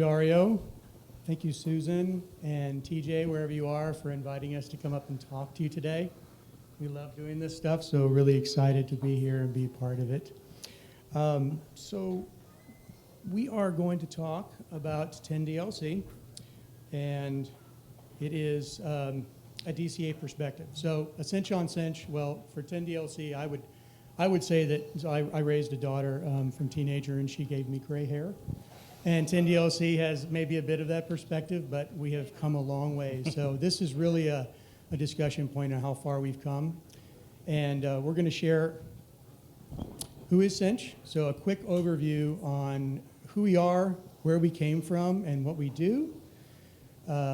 Dario. Thank you, Susan and TJ, wherever you are, for inviting us to come up and talk to you today. We love doing this stuff, so really excited to be here and be a part of it. So we are going to talk about 10DLC, and it is a DCA perspective. So a cinch on cinch, well, for 10DLC, I would say that I raised a daughter from teenager, and she gave me gray hair. And 10DLC has maybe a bit of that perspective, but we have come a long way. So this is really a discussion point on how far we've come. And we're going to share who is Cinch. So a quick overview on who we are, where we came from, and what we do. A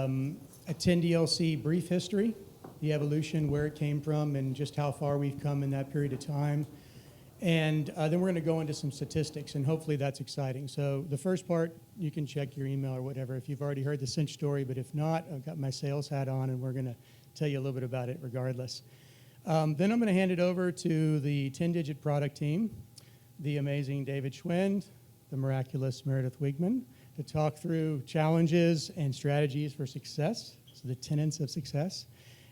10DLC brief history, the evolution, where it came from, and just how far we've come in that period of time. And then we're going to go into some statistics, and hopefully that's exciting. So the first part, you can check your email or whatever if you've already heard the Cinch story, but if not, I've got my sales hat on, and we're going to tell you a little bit about it regardless. Then I'm going to hand it over to the 10-digit product team, the amazing David Schwind, the miraculous Meredith Wigman, to talk through challenges and strategies for success, so the tenets of success.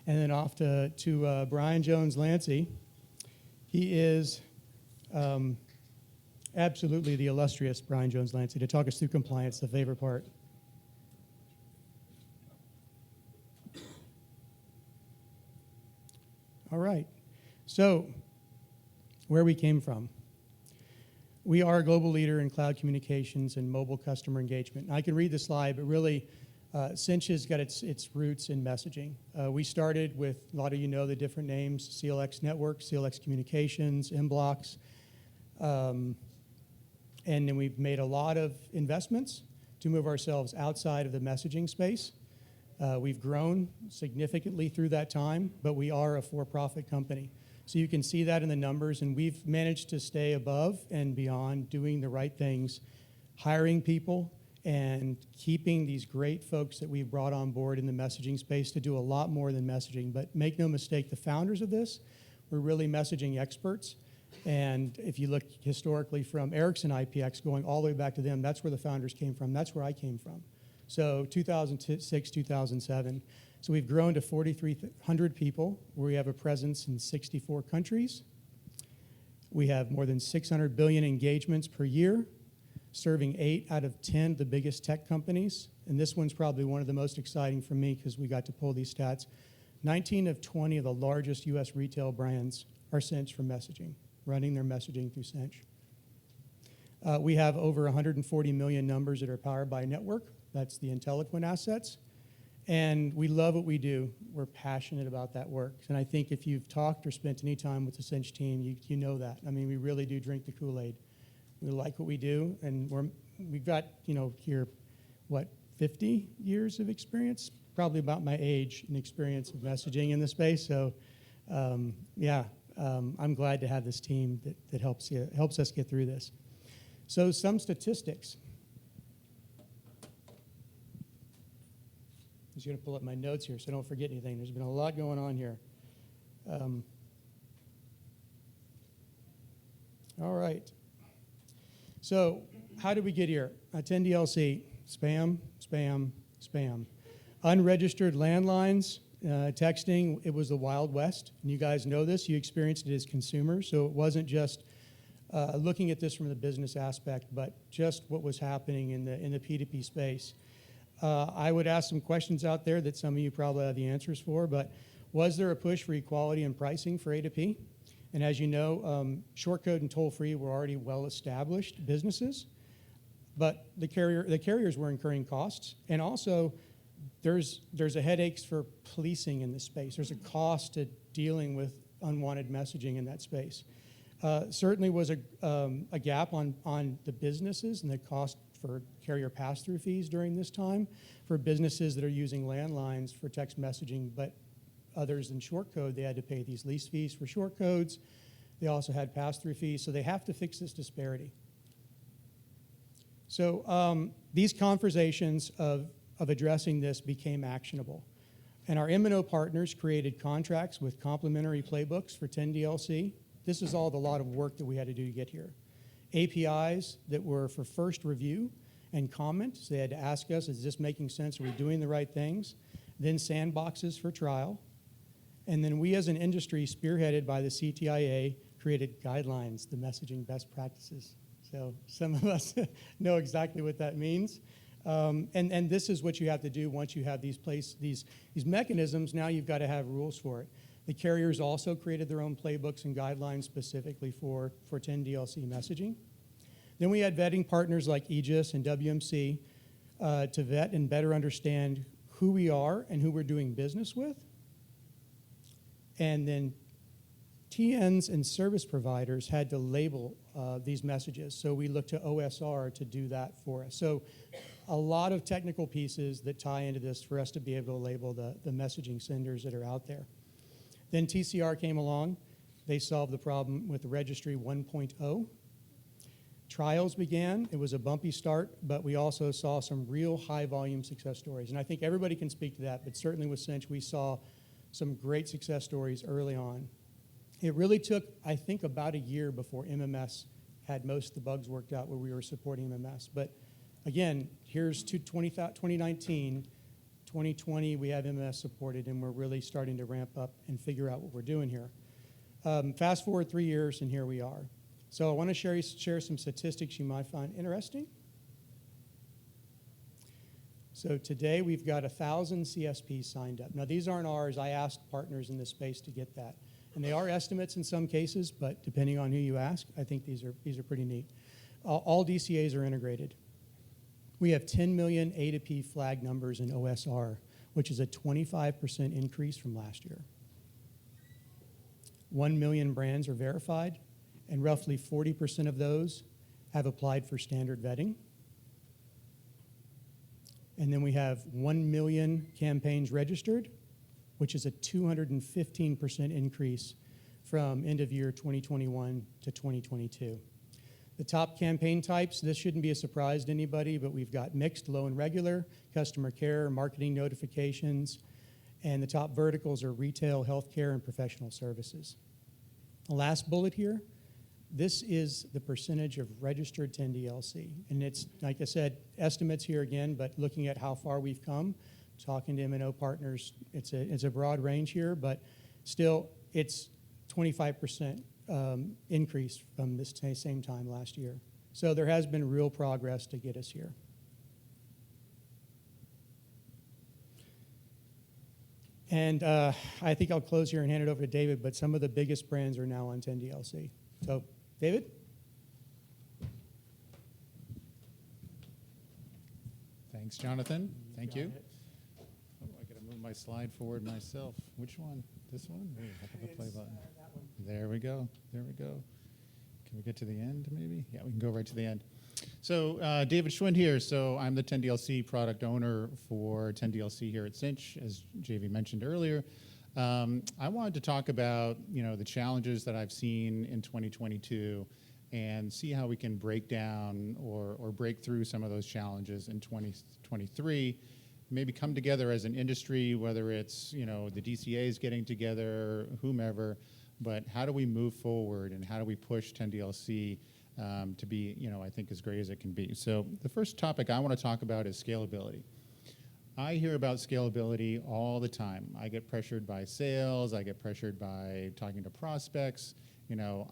And then off to Brian Jones-Lancey. He is absolutely the illustrious Brian Jones-Lancey to talk us through compliance, the favorite part. All right. So, where we came from. We are a global leader in cloud communications and mobile customer engagement. I can read the slide, but really, Cinch has got its roots in messaging. We started with, a lot of you know the different names, CLX Network, CLX Communications, Mblocks, and then we've made a lot of investments to move ourselves outside of the messaging space. We've grown significantly through that time, but we are a for-profit company. So you can see that in the numbers, and we've managed to stay above and beyond doing the right things, hiring people, and keeping these great folks that we've brought on board in the messaging space to do a lot more than messaging. But make no mistake, the founders of this were really messaging experts. And if you look historically from Ericsson IPX, going all the way back to them, that's where the founders came from. That's where I came from. So 2006, 2007. So we've grown to 4,300 people, where we have a presence in 64 countries. We have more than 600 billion engagements per year, serving 8 out of 10 of the biggest tech companies. And this one's probably one of the most exciting for me because we got to pull these stats. 19 of 20 of the largest US retail brands are Cinch for messaging, running their messaging through Cinch. We have over 140 million numbers that are powered by a network. That's the IntelliQuint assets. And we love what we do. We're passionate about that work. And I think if you've talked or spent any time with the Cinch team, you know that. I mean, we really do drink the Kool-Aid. We like what we do, and we've got, here, 50 years of experience? Probably about my age and experience of messaging in the space. So, I'm glad to have this team that helps us get through this. So some statistics. I'm just going to pull up my notes here so I don't forget anything. There's been a lot going on here. All right. So how did we get here? 10DLC, spam, spam, spam. Unregistered landlines, texting, it was the Wild West. And you guys know this. You experienced it as consumers. So it wasn't just looking at this from the business aspect, but just what was happening in the P2P space. I would ask some questions out there that some of you probably have the answers for, but was there a push for equality in pricing for A2P? And as you know, short code and toll-free were already well-established businesses, but the carriers were incurring costs. And also, there's a headaches for policing in this space. There's a cost to dealing with unwanted messaging in that space. Certainly was a gap on the businesses and the cost for carrier pass-through fees during this time for businesses that are using landlines for text messaging, but others in short code, they had to pay these lease fees for short codes. They also had pass-through fees, so they have to fix this disparity. So these conversations of addressing this became actionable. And our M&O partners created contracts with complementary playbooks for 10DLC. This is all the lot of work that we had to do to get here. APIs that were for first review and comment. So they had to ask us, is this making sense? Are we doing the right things? Then sandboxes for trial. And then we as an industry, spearheaded by the CTIA, created guidelines, the messaging best practices. So some of us know exactly what that means. And this is what you have to do once you have these mechanisms. Now you've got to have rules for it. The carriers also created their own playbooks and guidelines specifically for 10DLC messaging. Then we had vetting partners like Aegis and WMC to vet and better understand who we are and who we're doing business with. And then TNs and service providers had to label these messages. So we looked to OSR to do that for us. So a lot of technical pieces that tie into this for us to be able to label the messaging senders that are out there. Then TCR came along. They solved the problem with the registry 1.0. Trials began. It was a bumpy start, but we also saw some real high volume success stories. And I think everybody can speak to that, but certainly with Cinch, we saw some great success stories early on. It really took, I think, about a year before MMS had most of the bugs worked out where we were supporting MMS. But again, here's to 2019, 2020, we have MMS supported, and we're really starting to ramp up and figure out what we're doing here. Fast forward 3 years, and here we are. So I want to share some statistics you might find interesting. So today we've got 1,000 CSPs signed up. Now these aren't ours. I asked partners in this space to get that. And they are estimates in some cases, but depending on who you ask, I think these are pretty neat. All DCAs are integrated. We have 10 million A2P flag numbers in OSR, which is a 25% increase from last year. 1 million brands are verified, and roughly 40% of those have applied for standard vetting. And then we have 1 million campaigns registered, which is a 215% increase from end of year 2021 to 2022. The top campaign types, this shouldn't be a surprise to anybody, but we've got mixed, low, and regular, customer care, marketing notifications, and the top verticals are retail, healthcare, and professional services. The last bullet here, this is the percentage of registered 10DLC. And it's, like I said, estimates here again, but looking at how far we've come, talking to M&O partners, it's a broad range here, but still it's 25% increase from this same time last year. So there has been real progress to get us here. And I think I'll close here and hand it over to David, but some of the biggest brands are now on 10DLC. So, David? Thanks, Jonathan. Thank you. Oh, I got to move my slide forward myself. Which one? This one? Ooh, I have the play button. There we go. There we go. Can we get to the end, maybe? Yeah, we can go right to the end. So, David Schwind here. So, I'm the 10DLC product owner for 10DLC here at Cinch, as JV mentioned earlier. I wanted to talk about, the challenges that I've seen in 2022 and see how we can break down or break through some of those challenges in 2023. Maybe come together as an industry, whether it's, the DCAs getting together, whomever, but how do we move forward and how do we push 10DLC to be, I think as great as it can be. So the first topic I want to talk about is scalability. I hear about scalability all the time. I get pressured by sales. I get pressured by talking to prospects.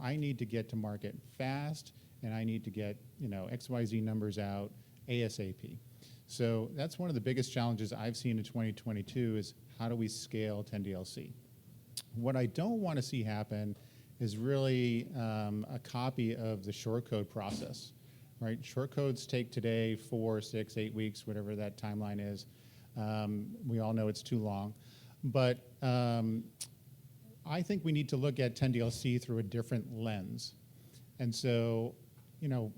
I need to get to market fast, and I need to get, XYZ numbers out ASAP. So that's one of the biggest challenges I've seen in 2022 is how do we scale 10DLC? What I don't want to see happen is really a copy of the shortcode process, right? Shortcodes take today 4, 6, 8 weeks, whatever that timeline is. We all know it's too long. But I think we need to look at 10DLC through a different lens. And so,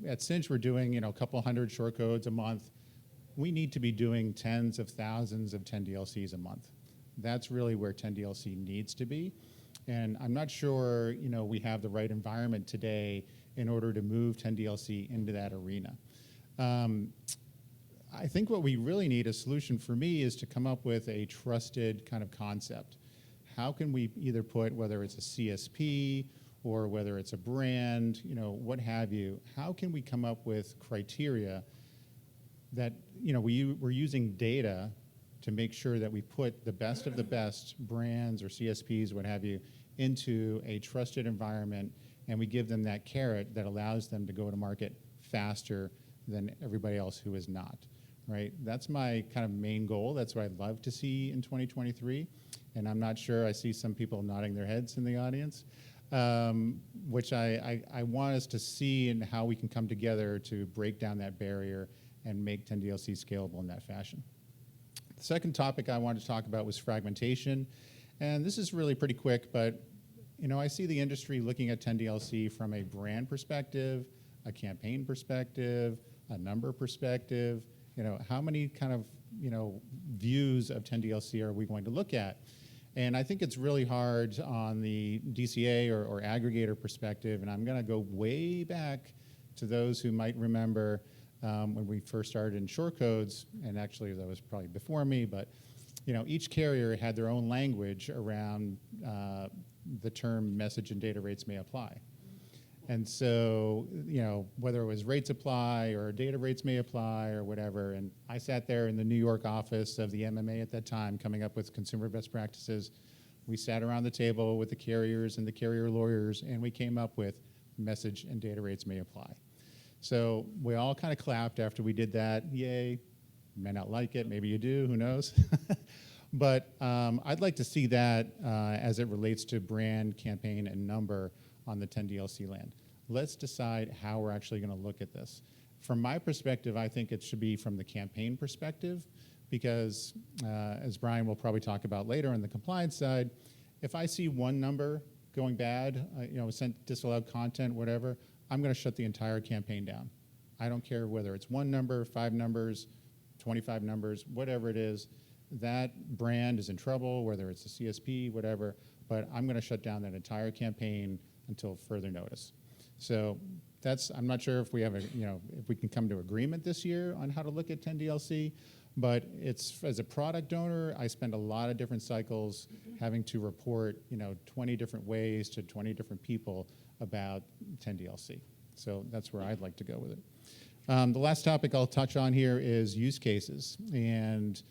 at Cinch, we're doing, a couple hundred shortcodes a month. We need to be doing tens of thousands of 10DLCs a month. That's really where 10DLC needs to be. And I'm not sure, we have the right environment today in order to move 10DLC into that arena. I think what we really need, a solution for me, is to come up with a trusted kind of concept. How can we either put, whether it's a CSP or whether it's a brand, what have you, how can we come up with criteria that we're using data to make sure that we put the best of the best brands or CSPs, what have you, into a trusted environment, and we give them that carrot that allows them to go to market faster than everybody else who is not, right? That's my kind of main goal. That's what I'd love to see in 2023, and I'm not sure, I see some people nodding their heads in the audience, which I want us to see and how we can come together to break down that barrier and make 10DLC scalable in that fashion. The second topic I wanted to talk about was fragmentation, and this is really pretty quick, but I see the industry looking at 10DLC from a brand perspective, a campaign perspective, a number perspective. How many kind of views of 10DLC are we going to look at? And I think it's really hard on the DCA or aggregator perspective, and I'm going to go way back to those who might remember when we first started in shortcodes, and actually that was probably before me, but each carrier had their own language around the term message and data rates may apply. And so, whether it was rates apply or data rates may apply or whatever, and I sat there in the New York office of the MMA at that time coming up with consumer best practices. We sat around the table with the carriers and the carrier lawyers, and we came up with message and data rates may apply. So we all kind of clapped after we did that. Yay. You may not like it. Maybe you do. Who knows? But I'd like to see that as it relates to brand, campaign, and number on the 10DLC land. Let's decide how we're actually going to look at this. From my perspective, I think it should be from the campaign perspective, because as Brian will probably talk about later on the compliance side, if I see one number going bad, sent disallowed content, whatever, I'm going to shut the entire campaign down. I don't care whether it's one number, 5 numbers, 25 numbers, whatever it is. That brand is in trouble, whether it's a CSP, whatever, but I'm going to shut down that entire campaign until further notice. So I'm not sure if we have if we can come to agreement this year on how to look at 10DLC, but as a product owner, I spend a lot of different cycles having to report 20 different ways to 20 different people about 10DLC. So that's where I'd like to go with it. The last topic I'll touch on here is use cases, and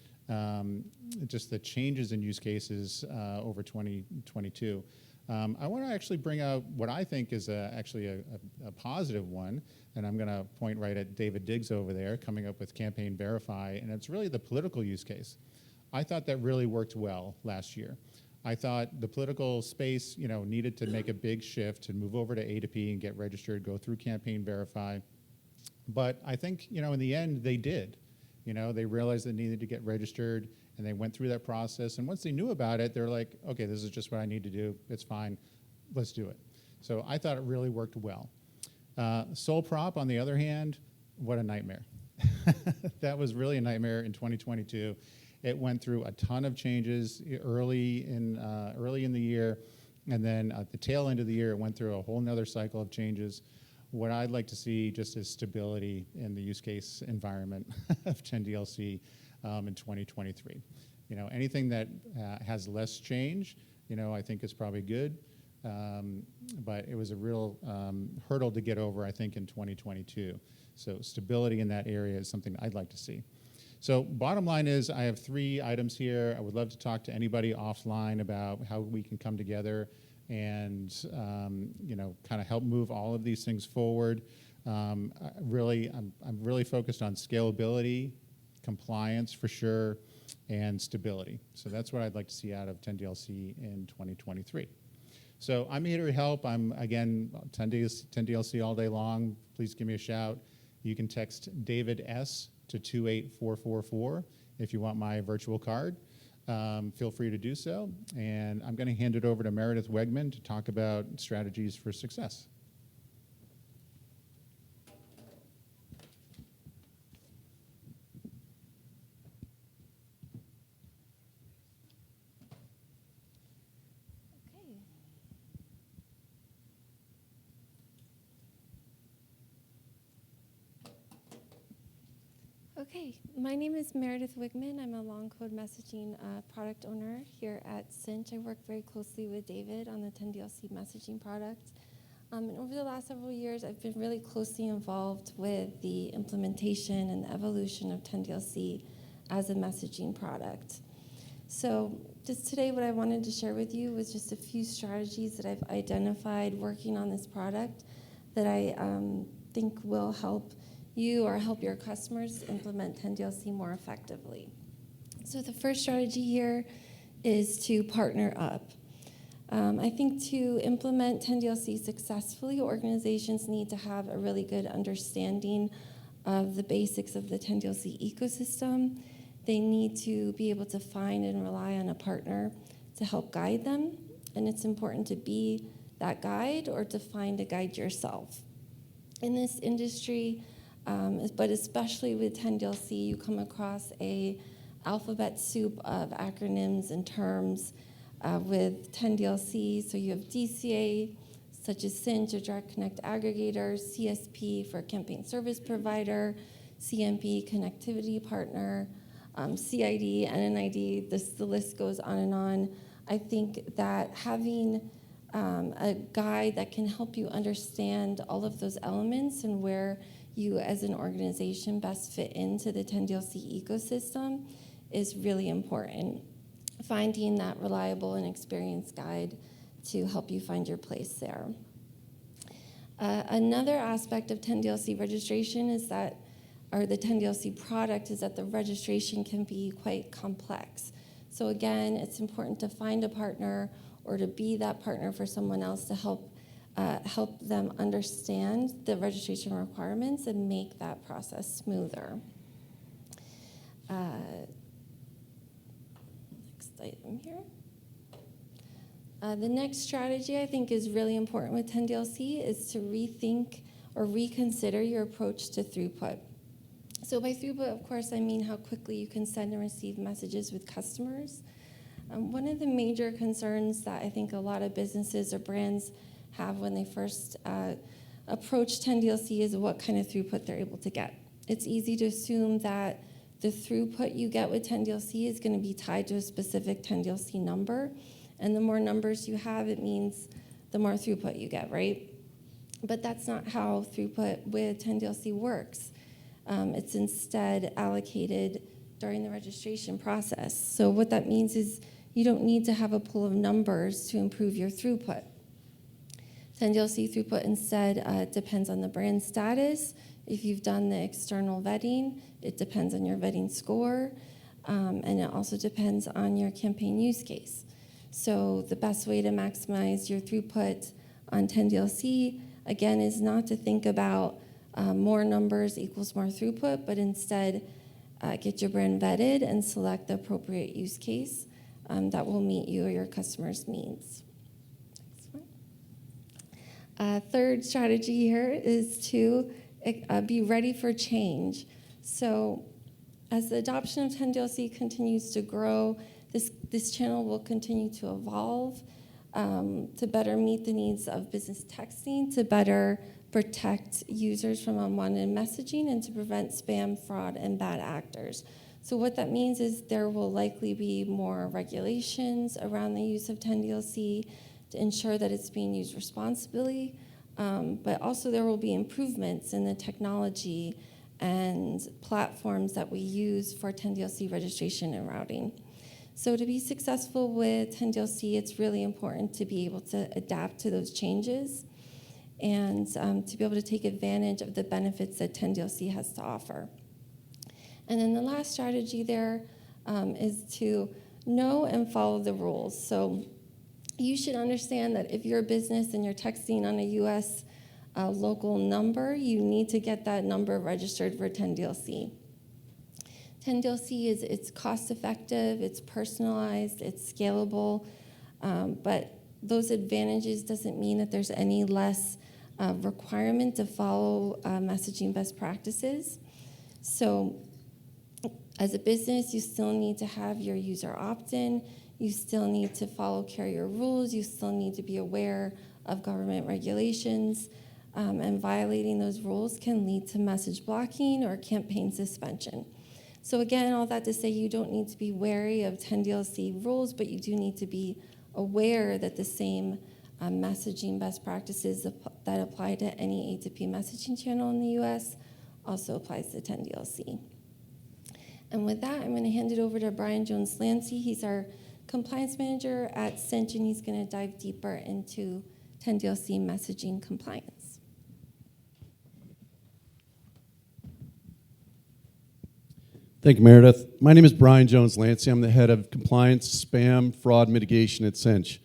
just the changes in use cases over 2022. I want to actually bring out what I think is actually a positive one, and I'm going to point right at David Diggs over there, coming up with Campaign Verify, and it's really the political use case. I thought that really worked well last year. I thought the political space, needed to make a big shift and move over to A2P and get registered, go through Campaign Verify. But I think, in the end, they did. They realized they needed to get registered, and they went through that process. And once they knew about it, they're like, okay, this is just what I need to do. It's fine. Let's do it. So I thought it really worked well. Sole prop, on the other hand, what a nightmare. That was really a nightmare in 2022. It went through a ton of changes early in the year, and then at the tail end of the year, it went through a whole nother cycle of changes. What I'd like to see just is stability in the use case environment of 10DLC in 2023. Anything that has less change, I think is probably good. But it was a real hurdle to get over, I think, in 2022. So stability in that area is something I'd like to see. So bottom line is I have 3 items here. I would love to talk to anybody offline about how we can come together and kind of help move all of these things forward. I'm really focused on scalability, compliance for sure, and stability. So that's what I'd like to see out of 10DLC in 2023. So I'm here to help. I'm, again, 10DLC all day long. Please give me a shout. You can text David S. to 28444 if you want my virtual card. Feel free to do so. And I'm going to hand it over to Meredith Wegman to talk about strategies for success. Okay, my name is Meredith Wigman. I'm a long code messaging product owner here at Cinch. I work very closely with David on the 10DLC messaging product. And over the last several years, I've been really closely involved with the implementation and the evolution of 10DLC as a messaging product. So just today, what I wanted to share with you was just a few strategies that I've identified working on this product that I think will help you or help your customers implement 10DLC more effectively. So the first strategy here is to partner up. I think to implement 10DLC successfully, organizations need to have a really good understanding of the basics of the 10DLC ecosystem. They need to be able to find and rely on a partner to help guide them, and it's important to be that guide or to find a guide yourself. In this industry, but especially with 10DLC, you come across a alphabet soup of acronyms and terms with 10DLC. So you have DCA, such as Cinch, a Direct Connect aggregator, CSP for campaign service provider, CMP, connectivity partner, CID, NNID, the list goes on and on. I think that having a guide that can help you understand all of those elements and where you as an organization best fit into the 10DLC ecosystem is really important. Finding that reliable and experienced guide to help you find your place there. Another aspect of 10DLC registration is that, or the 10DLC product, is that the registration can be quite complex. So again, it's important to find a partner or to be that partner for someone else to help them understand the registration requirements and make that process smoother. Next item here. The next strategy I think is really important with 10DLC is to rethink or reconsider your approach to throughput. So by throughput, of course, I mean how quickly you can send and receive messages with customers. One of the major concerns that I think a lot of businesses or brands have when they first approach 10DLC is what kind of throughput they're able to get. It's easy to assume that the throughput you get with 10DLC is going to be tied to a specific 10DLC number, and the more numbers you have, it means the more throughput you get, right? But that's not how throughput with 10DLC works. It's instead allocated during the registration process. So what that means is you don't need to have a pool of numbers to improve your throughput. 10DLC throughput instead depends on the brand status. If you've done the external vetting, it depends on your vetting score, and it also depends on your campaign use case. So the best way to maximize your throughput on 10DLC, again, is not to think about more numbers equals more throughput, but instead get your brand vetted and select the appropriate use case that will meet you or your customers' needs. Third strategy here is to be ready for change. So as the adoption of 10DLC continues to grow, this channel will continue to evolve to better meet the needs of business texting, to better protect users from unwanted messaging, and to prevent spam, fraud, and bad actors. So what that means is there will likely be more regulations around the use of 10DLC to ensure that it's being used responsibly, but also there will be improvements in the technology and platforms that we use for 10DLC registration and routing. So to be successful with 10DLC, it's really important to be able to adapt to those changes and to be able to take advantage of the benefits that 10DLC has to offer. And then the last strategy there is to know and follow the rules. So you should understand that if you're a business and you're texting on a US local number, you need to get that number registered for 10DLC. 10DLC it's cost effective, it's personalized, it's scalable, but those advantages doesn't mean that there's any less requirement to follow messaging best practices. So as a business, you still need to have your user opt-in, you still need to follow carrier rules, you still need to be aware of government regulations, and violating those rules can lead to message blocking or campaign suspension. So again, all that to say, you don't need to be wary of 10DLC rules, but you do need to be aware that the same messaging best practices that apply to any A2P messaging channel in the U.S. also applies to 10DLC. And with that, I'm going to hand it over to Brian Jones-Lancey. He's our compliance manager at Cinch, and he's going to dive deeper into 10DLC messaging compliance. Thank you, Meredith. My name is Brian Jones-Lancey. I'm the head of compliance, spam, fraud mitigation at Cinch.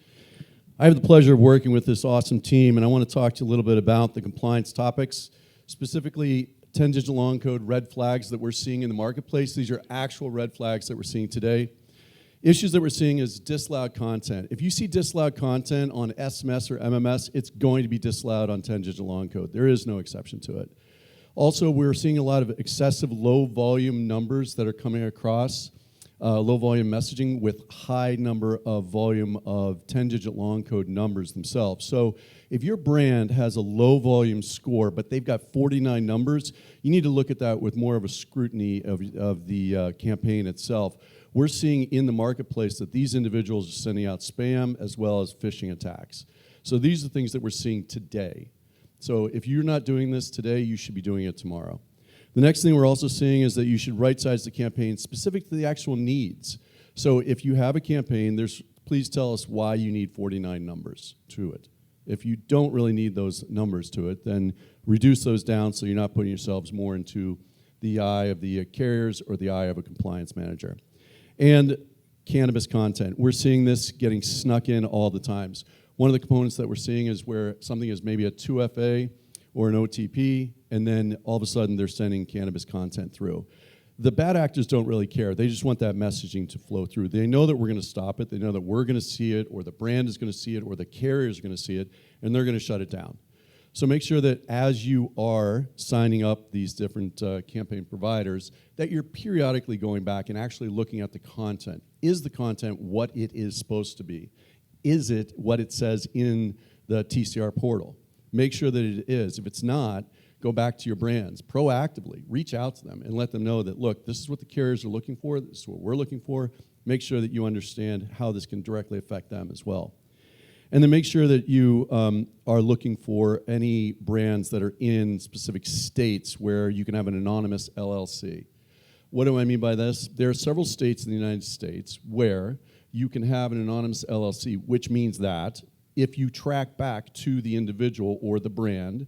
I have the pleasure of working with this awesome team, and I want to talk to you a little bit about the compliance topics, specifically 10-digit long code red flags that we're seeing in the marketplace. These are actual red flags that we're seeing today. Issues that we're seeing is disallowed content. If you see disallowed content on SMS or MMS, it's going to be disallowed on 10-digit long code. There is no exception to it. Also, we're seeing a lot of excessive low-volume numbers that are coming across, low-volume messaging with high number of volume of 10-digit long code numbers themselves. So if your brand has a low-volume score, but they've got 49 numbers, you need to look at that with more of a scrutiny of the campaign itself. We're seeing in the marketplace that these individuals are sending out spam as well as phishing attacks. So these are things that we're seeing today. So if you're not doing this today, you should be doing it tomorrow. The next thing we're also seeing is that you should right-size the campaign specific to the actual needs. So if you have a campaign, please tell us why you need 49 numbers to it. If you don't really need those numbers to it, then reduce those down so you're not putting yourselves more into the eye of the carriers or the eye of a compliance manager. And cannabis content. We're seeing this getting snuck in all the times. One of the components that we're seeing is where something is maybe a 2FA or an OTP, and then all of a sudden they're sending cannabis content through. The bad actors don't really care. They just want that messaging to flow through. They know that we're going to stop it. They know that we're going to see it, or the brand is going to see it, or the carrier is going to see it, and they're going to shut it down. So make sure that as you are signing up these different campaign providers, that you're periodically going back and actually looking at the content. Is the content what it is supposed to be? Is it what it says in the TCR portal? Make sure that it is. If it's not, go back to your brands proactively. Reach out to them and let them know that, look, this is what the carriers are looking for. This is what we're looking for. Make sure that you understand how this can directly affect them as well. And then make sure that you are looking for any brands that are in specific states where you can have an anonymous LLC. What do I mean by this? There are several states in the United States where you can have an anonymous LLC, which means that if you track back to the individual or the brand,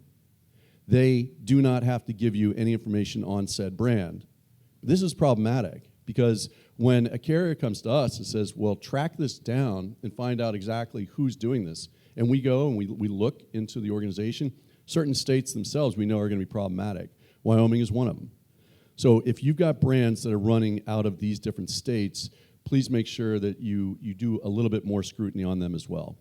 they do not have to give you any information on said brand. This is problematic because when a carrier comes to us and says, well, track this down and find out exactly who's doing this, and we go and we look into the organization, certain states themselves we know are going to be problematic. Wyoming is one of them. So if you've got brands that are running out of these different states, please make sure that you do a little bit more scrutiny on them as well.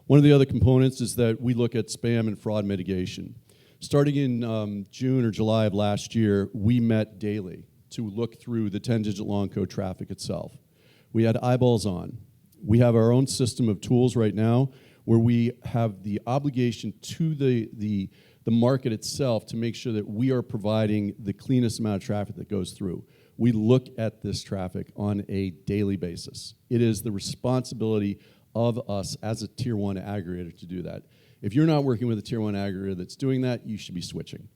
One of the other components is that we look at spam and fraud mitigation. Starting in June or July of last year, we met daily to look through the 10-digit long code traffic itself. We had eyeballs on. We have our own system of tools right now where we have the obligation to the market itself to make sure that we are providing the cleanest amount of traffic that goes through. We look at this traffic on a daily basis. It is the responsibility of us as a Tier 1 aggregator to do that. If you're not working with a Tier 1 aggregator that's doing that, you should be switching.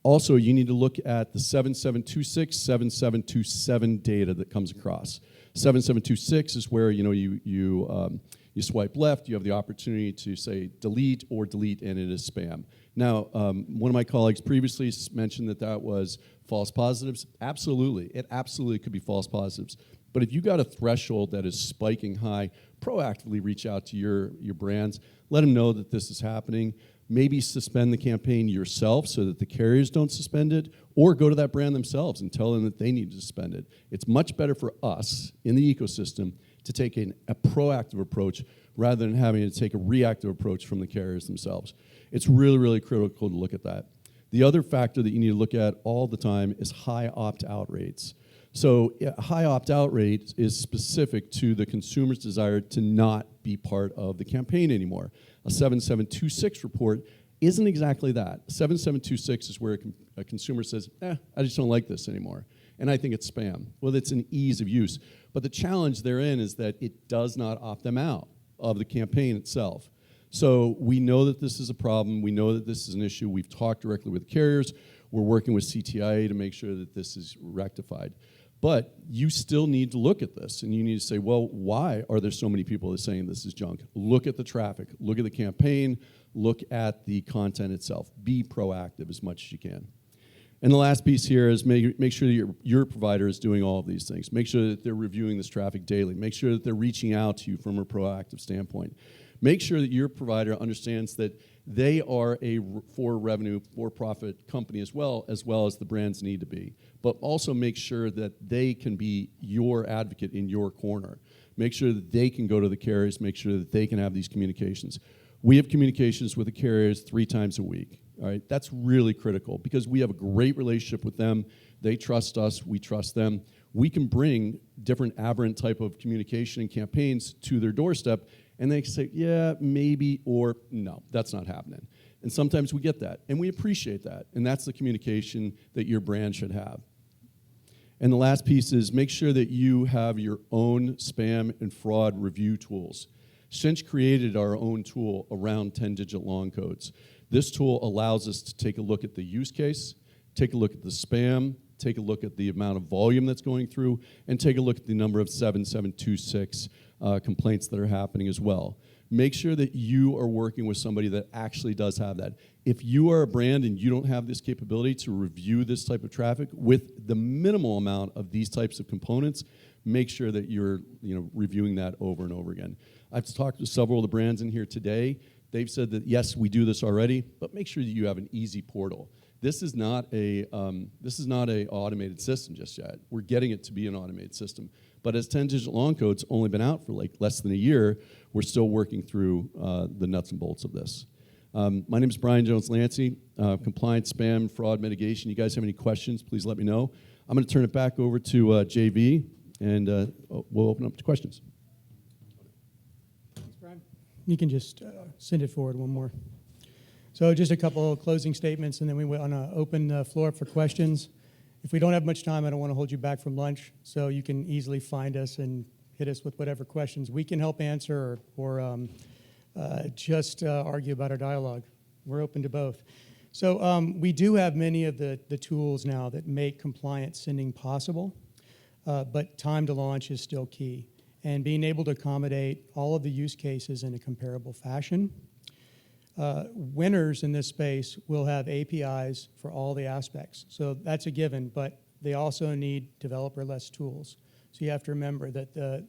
Also, you need to look at the 7726, 7727 data that comes across. 7726 is where you swipe left, you have the opportunity to say delete or delete, and it is spam. Now, one of my colleagues previously mentioned that was false positives. Absolutely, it absolutely could be false positives. But if you got a threshold that is spiking high, proactively reach out to your brands, let them know that this is happening. Maybe suspend the campaign yourself so that the carriers don't suspend it, or go to that brand themselves and tell them that they need to suspend it. It's much better for us in the ecosystem to take a proactive approach rather than having to take a reactive approach from the carriers themselves. It's really, really critical to look at that. The other factor that you need to look at all the time is high opt-out rates. So a high opt-out rate is specific to the consumer's desire to not be part of the campaign anymore. A 7726 report isn't exactly that. 7726 is where a consumer says, I just don't like this anymore, and I think it's spam. Well, it's an ease of use. But the challenge therein is that it does not opt them out of the campaign itself. So we know that this is a problem. We know that this is an issue. We've talked directly with carriers. We're working with CTIA to make sure that this is rectified. But you still need to look at this, and you need to say, well, why are there so many people that are saying this is junk? Look at the traffic. Look at the campaign. Look at the content itself. Be proactive as much as you can. And the last piece here is make sure that your provider is doing all of these things. Make sure that they're reviewing this traffic daily. Make sure that they're reaching out to you from a proactive standpoint. Make sure that your provider understands that they are a for-revenue, for-profit company as well as the brands need to be. But also make sure that they can be your advocate in your corner. Make sure that they can go to the carriers, make sure that they can have these communications. We have communications with the carriers 3 times a week. All right, that's really critical because we have a great relationship with them. They trust us, we trust them. We can bring different aberrant type of communication and campaigns to their doorstep, and they can say, yeah, maybe, or no, that's not happening. And sometimes we get that, and we appreciate that, and that's the communication that your brand should have. And the last piece is make sure that you have your own spam and fraud review tools. Cinch created our own tool around 10-digit long codes. This tool allows us to take a look at the use case, take a look at the spam, take a look at the amount of volume that's going through, and take a look at the number of 7726 complaints that are happening as well. Make sure that you are working with somebody that actually does have that. If you are a brand and you don't have this capability to review this type of traffic with the minimal amount of these types of components, make sure that you're reviewing that over and over again. I've talked to several of the brands in here today. They've said that, yes, we do this already, but make sure that you have an easy portal. This is not a automated system just yet. We're getting it to be an automated system. But as 10-digit long code's only been out for like less than a year, we're still working through the nuts and bolts of this. My name is Brian Jones-Lancey, compliance, spam, fraud mitigation. You guys have any questions, please let me know. I'm going to turn it back over to JV, and we'll open up to questions. Thanks, Brian. You can just send it forward one more. So just a couple of closing statements, and then we want to open the floor up for questions. If we don't have much time, I don't want to hold you back from lunch, so you can easily find us and hit us with whatever questions we can help answer or just argue about our dialogue. We're open to both. So we do have many of the tools now that make compliant sending possible, but time to launch is still key. And being able to accommodate all of the use cases in a comparable fashion. Winners in this space will have APIs for all the aspects. So that's a given, but they also need developer-less tools. So you have to remember that the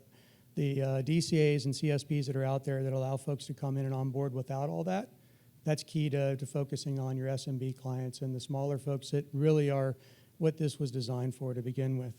DCAs and CSPs that are out there that allow folks to come in and onboard without all that, that's key to focusing on your SMB clients and the smaller folks that really are what this was designed for to begin with.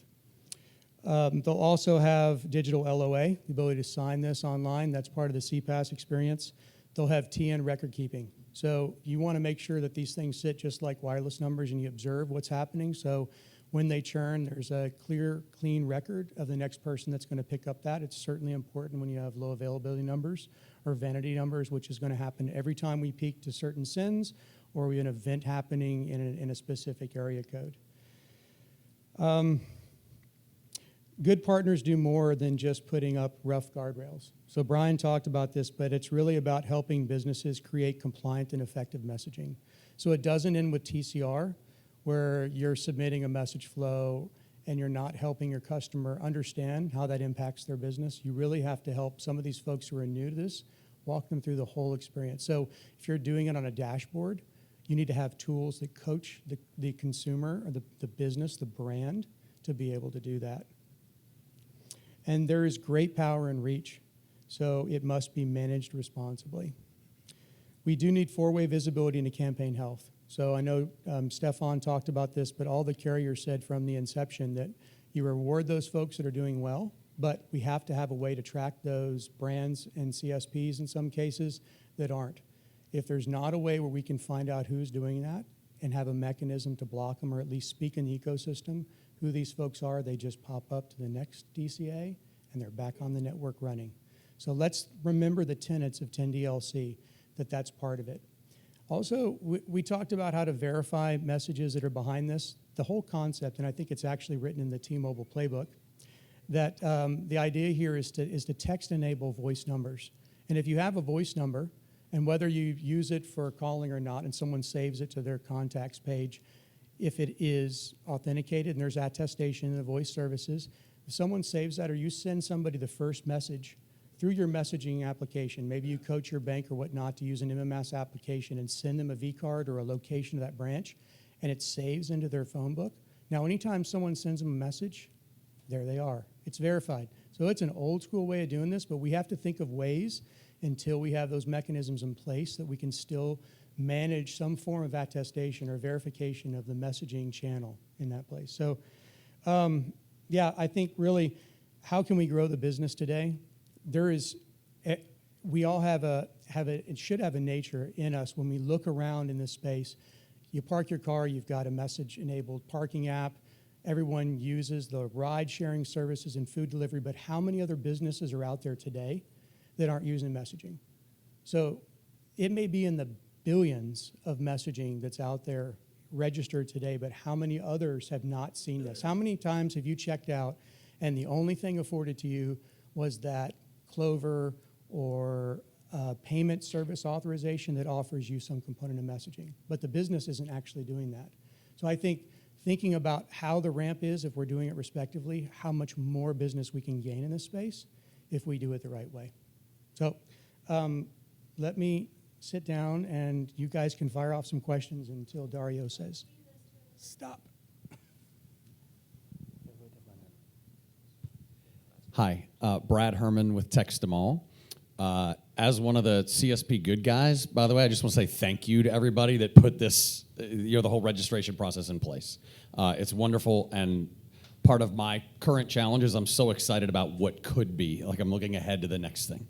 They'll also have digital LOA, the ability to sign this online. That's part of the CPaaS experience. They'll have TN record keeping. So you want to make sure that these things sit just like wireless numbers and you observe what's happening. So when they churn, there's a clear, clean record of the next person that's going to pick up that. It's certainly important when you have low availability numbers or vanity numbers, which is going to happen every time we peak to certain SINs or we have an event happening in a specific area code. Good partners do more than just putting up rough guardrails. So Brian talked about this, but it's really about helping businesses create compliant and effective messaging. So it doesn't end with TCR, where you're submitting a message flow and you're not helping your customer understand how that impacts their business. You really have to help some of these folks who are new to this, walk them through the whole experience. So if you're doing it on a dashboard, you need to have tools that coach the consumer or the business, the brand, to be able to do that. And there is great power in reach, so it must be managed responsibly. We do need four-way visibility into campaign health. So I know Stefan talked about this, but all the carriers said from the inception that you reward those folks that are doing well, but we have to have a way to track those brands and CSPs in some cases that aren't. If there's not a way where we can find out who's doing that and have a mechanism to block them or at least speak in the ecosystem, who these folks are, they just pop up to the next DCA and they're back on the network running. So let's remember the tenets of 10DLC, that's part of it. Also, we talked about how to verify messages that are behind this. The whole concept, and I think it's actually written in the T-Mobile playbook, that the idea here is to text enable voice numbers. And if you have a voice number And whether you use it for calling or not, and someone saves it to their contacts page, if it is authenticated and there's attestation in the voice services, if someone saves that or you send somebody the first message through your messaging application, maybe you coach your bank or whatnot to use an MMS application and send them a V card or a location of that branch, and it saves into their phone book. Now, anytime someone sends them a message, there they are. It's verified. So it's an old school way of doing this, but we have to think of ways until we have those mechanisms in place that we can still manage some form of attestation or verification of the messaging channel in that place. So, yeah, I think really, how can we grow the business today? There is, we all it should have a nature in us when we look around in this space. You park your car, you've got a message-enabled parking app. Everyone uses the ride-sharing services and food delivery, but how many other businesses are out there today that aren't using messaging? So it may be in the billions of messaging that's out there registered today, but how many others have not seen this? How many times have you checked out and the only thing afforded to you was that Clover or payment service authorization that offers you some component of messaging, but the business isn't actually doing that? So I think thinking about how the ramp is, if we're doing it respectively, how much more business we can gain in this space if we do it the right way. So let me sit down and you guys can fire off some questions until Dario says, stop. Hi, Brad Herman with Text-Em-All. As one of the CSP good guys, by the way, I just want to say thank you to everybody that put this, the whole registration process in place. It's wonderful, and part of my current challenge is I'm so excited about what could be. Like, I'm looking ahead to the next thing.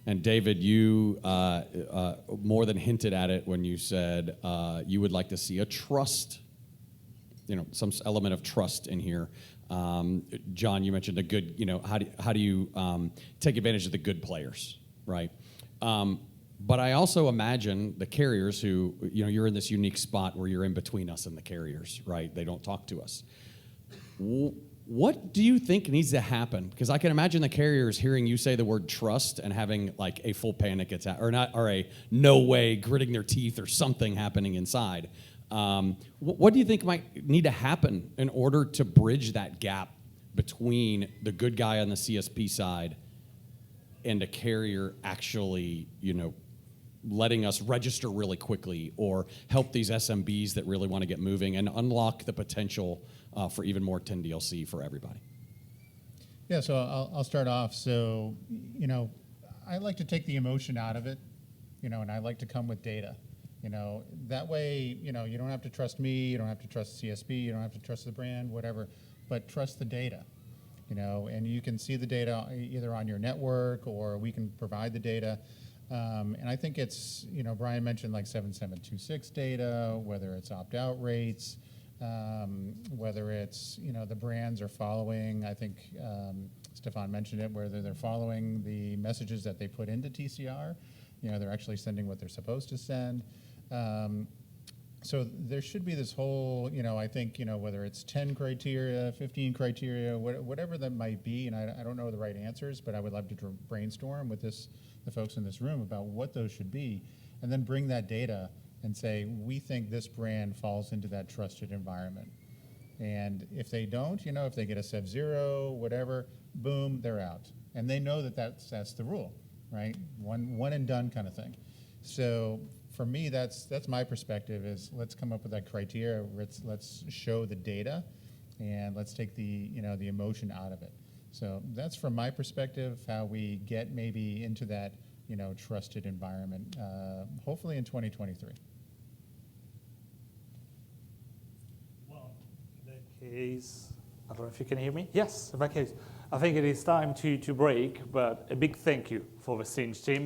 And David, you more than hinted at it when you said you would like to see a trust, some element of trust in here. John, you mentioned a good, how do you take advantage of the good players, right? But I also imagine the carriers who, you're in this unique spot where you're in between us and the carriers, right? They don't talk to us. What do you think needs to happen? Because I can imagine the carriers hearing you say the word trust and having like a full panic attack, or a no way, gritting their teeth or something happening inside. What do you think might need to happen in order to bridge that gap between the good guy on the CSP side and a carrier actually, letting us register really quickly or help these SMBs that really want to get moving and unlock the potential for even more 10 DLC for everybody? Yeah, so I'll start off. So, I like to take the emotion out of it, and I like to come with data. That way, you don't have to trust me, you don't have to trust CSP, you don't have to trust the brand, whatever, but trust the data, and you can see the data either on your network or we can provide the data. And I think it's, Brian mentioned like 7726 data, whether it's opt-out rates, whether it's, the brands are following, I think Stefan mentioned it, whether they're following the messages that they put into TCR, they're actually sending what they're supposed to send. So there should be this whole, I think, whether it's 10 criteria, 15 criteria, whatever that might be, and I don't know the right answers, but I would love to brainstorm with the folks in this room about what those should be, and then bring that data and say, we think this brand falls into that trusted environment. And if they don't, if they get a SEV 0, whatever, boom, they're out. And they know that that's the rule, right? One and done kind of thing. So for me, that's my perspective is let's come up with that criteria. Let's show the data, and let's take the the emotion out of it. So that's from my perspective how we get maybe into that trusted environment. Hopefully in 2023. Well, in that case, I don't know if you can hear me. Yes, in that case, I think it is time to break. But a big thank you for the Cinch team.